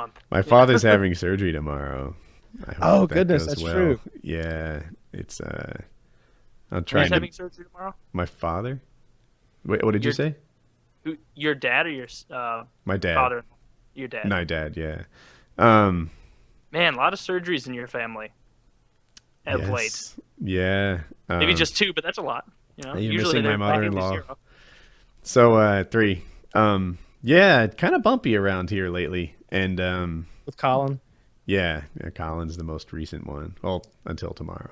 month. My father's having surgery tomorrow. I hope Oh that goodness, goes that's well. true. Yeah, it's I'm Who's trying to. having surgery tomorrow? My father? Wait, what did you Your say? your dad or your My dad. father? Your dad. My dad, yeah. Um, Man, a lot of surgeries in your family of late. yes. Yeah. Maybe Um, just two, but that's a lot. you're Usually missing my they're only mother-in-law. zero. So, three. Yeah, kind of bumpy around here lately. And, With Colin. yeah, Colin's the most recent one. Well, until tomorrow.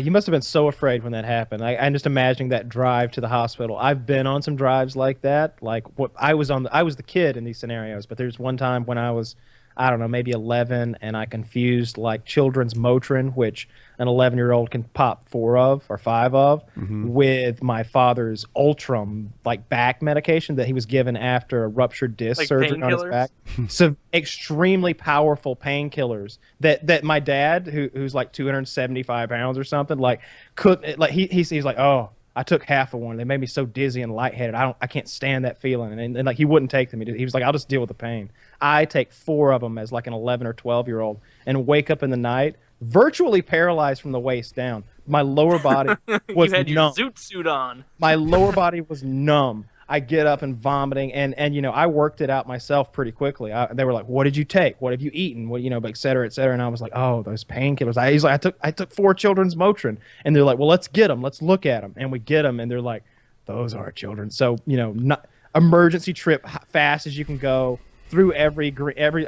You must have been so afraid when that happened. I'm just imagining that drive to the hospital. I've been on some drives like that. Like what I was the kid in these scenarios, but there's one time when I was, I don't know, maybe 11, and I confused like children's Motrin, which an 11-year-old can pop 4 or 5 of, Hmm. with my father's Ultram like back medication that he was given after a ruptured disc Like surgery on his back. painkillers. So extremely powerful painkillers that my dad, who's like 275 pounds or something, like couldn't like he's like, oh, I took half of one. They made me so dizzy and lightheaded. I can't stand that feeling. And like he wouldn't take them. He was like, I'll just deal with the pain. I take 4 of them as like an 11 or 12-year-old and wake up in the night virtually paralyzed from the waist down. My lower body You was had your numb. zoot suit on. My lower body was numb. I get up and vomiting, and I worked it out myself pretty quickly. They were like, "What did you take? What have you eaten? What et cetera, et cetera." And I was like, "Oh, those painkillers." He's like, I took 4 children's Motrin," and they're like, "Well, let's get them. Let's look at them." And we get them, and they're like, "Those are children." So not emergency trip, fast as you can go through every.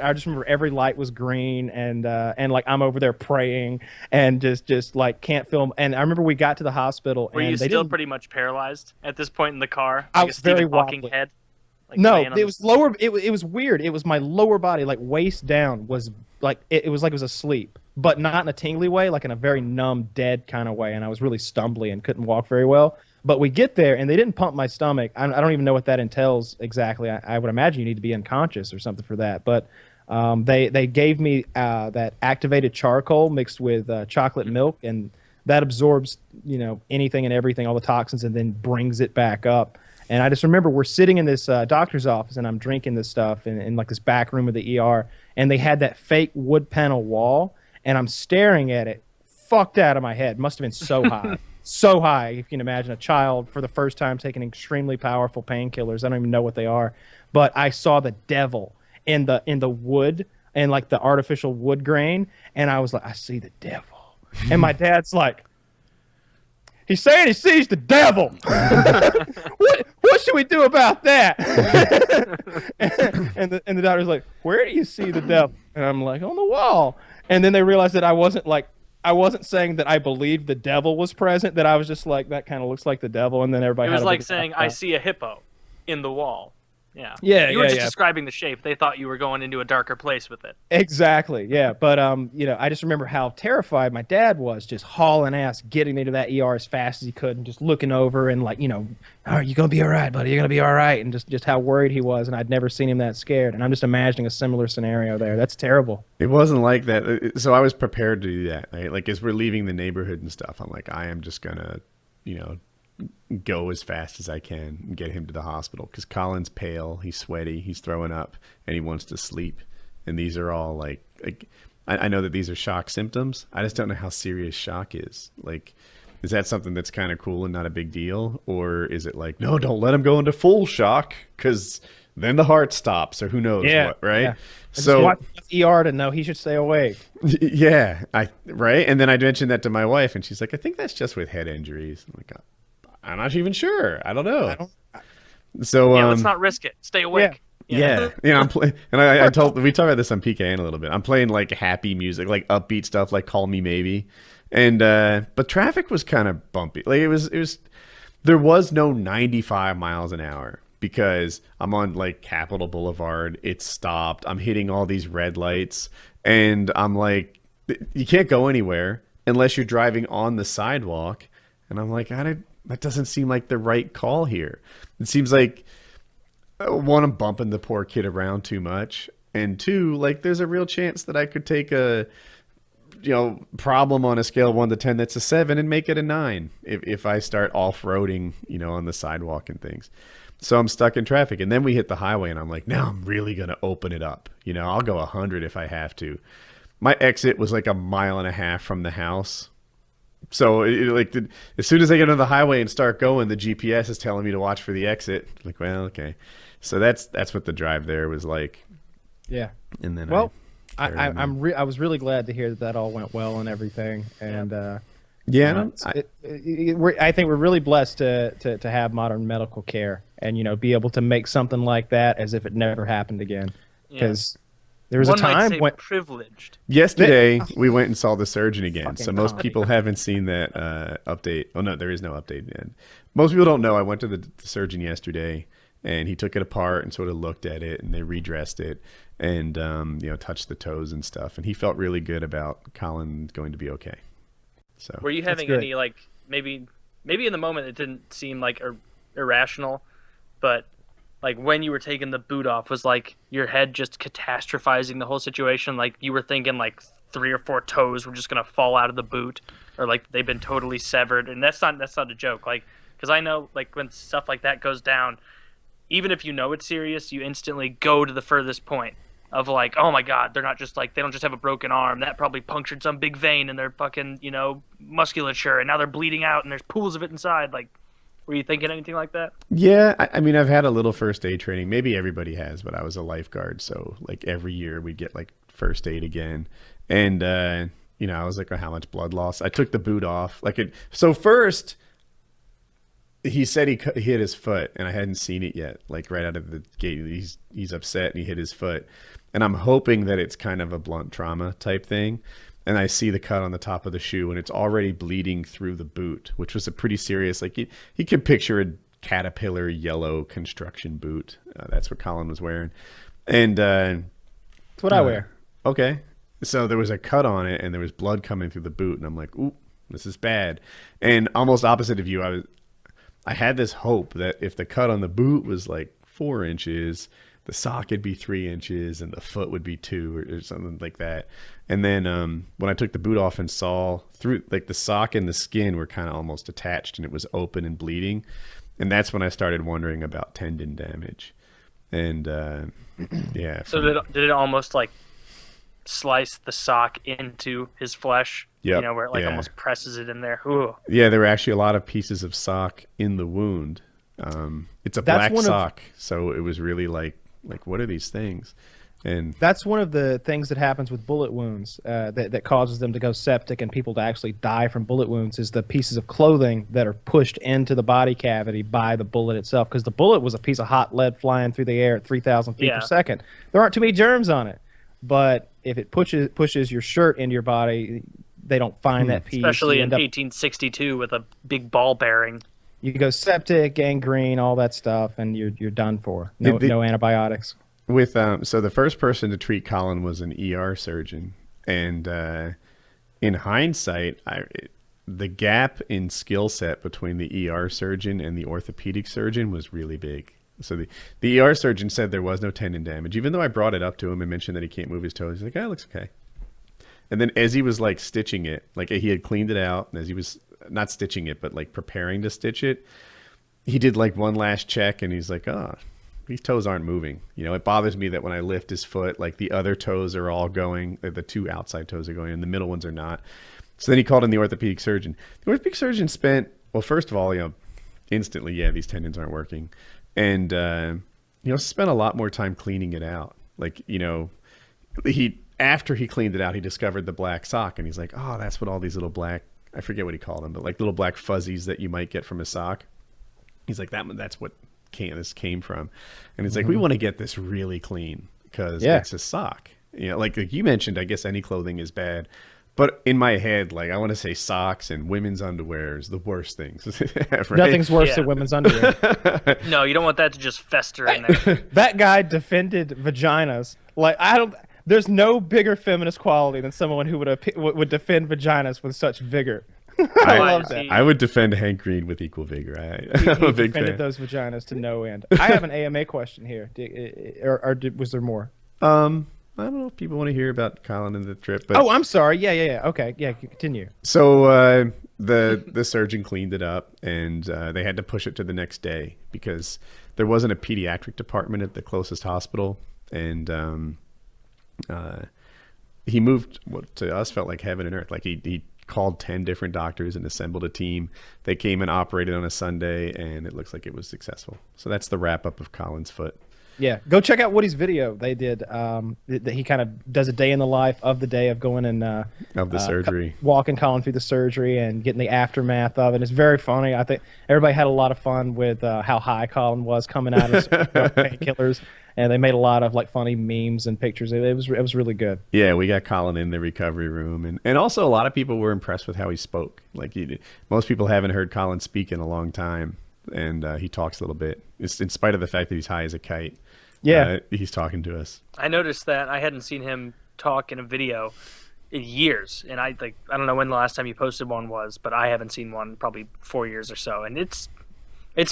I just remember every light was green, and like I'm over there praying and just like can't film. And I remember we got to the hospital, Were you and they still didn't. pretty much paralyzed at this point in the car, I like a was very Stephen Hawking wobbly. head, like No, laying on it the. was lower. It was weird. It was my lower body, like waist down, was like it was like it was asleep, but not in a tingly way, like in a very numb, dead kind of way. And I was really stumbly and couldn't walk very well. But we get there, and they didn't pump my stomach. I don't even know what that entails exactly. I would imagine you need to be unconscious or something for that. But they gave me that activated charcoal mixed with chocolate milk, and that absorbs anything and everything, all the toxins, and then brings it back up. And I just remember we're sitting in this doctor's office, and I'm drinking this stuff in like this back room of the ER, and they had that fake wood panel wall, and I'm staring at it, fucked out of my head. Must have been so high, so high. If you can imagine a child for the first time taking extremely powerful painkillers. I don't even know what they are, but I saw the devil in the wood and like the artificial wood grain, and I was like, I see the devil. And my dad's like, he's saying he sees the devil. What should we do about that? and the doctor's like, where do you see the devil? And I'm like, on the wall. And then they realized that I wasn't saying that I believed the devil was present, that I was just like, that kind of looks like the devil. And then It everybody was had a like big saying, laugh "I about it. see a hippo in the wall." Yeah. Yeah, You were yeah, just yeah. describing the shape. They thought you were going into a darker place with it. Exactly. Yeah. But I just remember how terrified my dad was, just hauling ass, getting into that ER as fast as he could, and just looking over and like, all right, you're gonna be all right, buddy. You're gonna be all right, and just how worried he was, and I'd never seen him that scared. And I'm just imagining a similar scenario there. That's terrible. It wasn't like that. So I was prepared to do that. Right? Like as we're leaving the neighborhood and stuff, I'm like, I am just gonna, go as fast as I can and get him to the hospital because Colin's pale, he's sweaty, he's throwing up, and he wants to sleep. And these are all like I know that these are shock symptoms. I just don't know how serious shock is. Like, is that something that's kind of cool and not a big deal, or is it like, no, don't let him go into full shock because then the heart stops, or who knows what, right? Yeah. I So just want ER to know he should stay awake. yeah, right. And then I mentioned that to my wife, and she's like, I think that's just with head injuries. I'm like, I'm not even sure. I don't know. So Yeah, let's not risk it. Stay awake. yeah, I'm playing, and we talked about this on PKA in a little bit. I'm playing like happy music, like upbeat stuff, like "Call Me Maybe," and but traffic was kind of bumpy. Like it was, there was no 95 miles an hour because I'm on like Capitol Boulevard. It's stopped. I'm hitting all these red lights, and I'm like, you can't go anywhere unless you're driving on the sidewalk. And I'm like, that doesn't seem like the right call here. It seems like, one, I'm bumping the poor kid around too much, and two, like there's a real chance that I could take a problem on a scale of 1 to 10 that's a 7 and make it a 9 if I start off-roading on the sidewalk and things. So I'm stuck in traffic, and then we hit the highway, and I'm like, now I'm really gonna open it up. You know, I'll go 100 if I have to. My exit was like 1.5 miles from the house. So as soon as I get on the highway and start going, the GPS is telling me to watch for the exit. Like, well, okay. So that's what the drive there was like. Yeah. And then well, I was really glad to hear that all went well and everything. And I think we're really blessed to have modern medical care and, you know, be able to make something like that as if it never happened again. Because there was a time when privileged. Yesterday we went and saw the surgeon again. So most people haven't seen that update. Oh no, there is no update yet. Most people don't know. I went to the surgeon yesterday, and he took it apart and sort of looked at it, and they redressed it, and touched the toes and stuff. And he felt really good about Colin going to be okay. So were you having any like maybe in the moment it didn't seem like irrational, but like when you were taking the boot off, was like your head just catastrophizing the whole situation? Like you were thinking like 3 or 4 toes were just gonna fall out of the boot, or like they've been totally severed. And that's not a joke. Like, because I know like when stuff like that goes down, even if you know it's serious, you instantly go to the furthest point of like, oh my God, they don't just have a broken arm. That probably punctured some big vein in their fucking, musculature, and now they're bleeding out and there's pools of it inside. Like, were you thinking anything like that? Yeah, I mean, I've had a little first aid training. Maybe everybody has, but I was a lifeguard, so like every year we'd get like first aid again. And I was like, oh, how much blood loss? I took the boot off. So first he said he hit his foot, and I hadn't seen it yet. Like right out of the gate, he's upset and he hit his foot. And I'm hoping that it's kind of a blunt trauma type thing. And I see the cut on the top of the shoe, and it's already bleeding through the boot, which was a pretty serious, like he could picture a Caterpillar yellow construction boot. That's what Colin was wearing. And that's what I wear. Okay. So there was a cut on it, and there was blood coming through the boot. And I'm like, ooh, this is bad. And almost opposite of you, I had this hope that if the cut on the boot was like 4 inches, the sock would be 3 inches and the foot would be 2 or something like that. And then when I took the boot off and saw through, like the sock and the skin were kind of almost attached, and it was open and bleeding. And that's when I started wondering about tendon damage. And yeah. So did it almost like slice the sock into his flesh? Yep. Where it like almost presses it in there. Ooh. Yeah, there were actually a lot of pieces of sock in the wound. It's a black sock, so it was really like what are these things? And that's one of the things that happens with bullet wounds that causes them to go septic and people to actually die from bullet wounds, is the pieces of clothing that are pushed into the body cavity by the bullet itself. Because the bullet was a piece of hot lead flying through the air at 3,000 feet per second. There aren't too many germs on it, but if it pushes your shirt into your body, they don't find that piece. Especially in 1862 with a big ball bearing. You go septic, gangrene, all that stuff, and you're done for. No antibiotics. With so the first person to treat Colin was an ER surgeon, and in hindsight, the gap in skill set between the ER surgeon and the orthopedic surgeon was really big. So the ER surgeon said there was no tendon damage, even though I brought it up to him and mentioned that he can't move his toes. He's like, "Oh, it looks okay." And then as he was like stitching it, like he had cleaned it out, and as he was not stitching it, but like preparing to stitch it, he did like one last check, and he's like, "Oh, these toes aren't moving." It bothers me that when I lift his foot, like the other toes are all going, the 2 outside toes are going, and the middle ones are not. So then he called in the orthopedic surgeon. The orthopedic surgeon spent, well, first of all, instantly, these tendons aren't working. And, spent a lot more time cleaning it out. Like, after he cleaned it out, he discovered the black sock, and he's like, oh, that's what all these little black, I forget what he called them, but like little black fuzzies that you might get from a sock. He's like, that's what this came from. And he's like, we want to get this really clean because it's a sock. Like you mentioned, I guess any clothing is bad. But in my head, like I want to say socks and women's underwear is the worst things. Right? Nothing's worse than women's underwear. No, you don't want that to just fester in there. That guy defended vaginas. Like there's no bigger feminist quality than someone who would defend vaginas with such vigor. I love that. I would defend Hank Green with equal vigor. I'm a big fan. Defended those vaginas to no end. I have an AMA question here. Was there more? I don't know if people want to hear about Colin and the trip. But I'm sorry. Yeah. Okay. Yeah, continue. So the surgeon cleaned it up, and they had to push it to the next day because there wasn't a pediatric department at the closest hospital, and he moved what to us felt like heaven and earth. Like he called 10 different doctors and assembled a team. They came and operated on a Sunday, and it looks like it was successful. So that's the wrap up of Colin's foot. Yeah, go check out Woody's video. They did that. He kind of does a day in the life of the day of going and Of the surgery. walking Colin through the surgery and getting the aftermath of it. It's very funny. I think everybody had a lot of fun with how high Colin was coming out of Painkillers, and they made a lot of like funny memes and pictures. It was really good. Yeah, we got Colin in the recovery room, and also a lot of people were impressed with how he spoke. Like most people haven't heard Colin speak in a long time, and he talks a little bit. It's in spite of the fact that he's high as a kite. Yeah, he's talking to us. I noticed that. I hadn't seen him talk in a video in years, and I don't know when the last time you posted one was, but I haven't seen one probably 4 years or so, and it's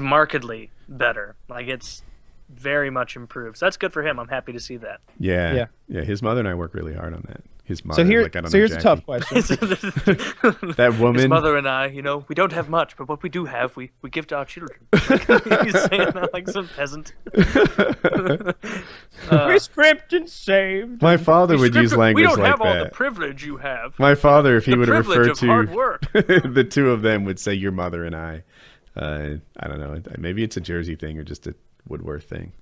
markedly better. Like it's very much improved. So that's good for him. I'm happy to see that. Yeah. His mother and I work really hard on that. His mother. So I don't know, here's a Jackie. tough question. That woman. His mother and I, we don't have much, but what we do have, we give to our children. He's saying that like some peasant. We're stripped and saved. My father would use language We don't like have all the that. privilege you have. My father, if he would privilege refer of hard to work. the two of them, would say your mother and I. I don't know. Maybe it's a Jersey thing or just a Woodworth thing.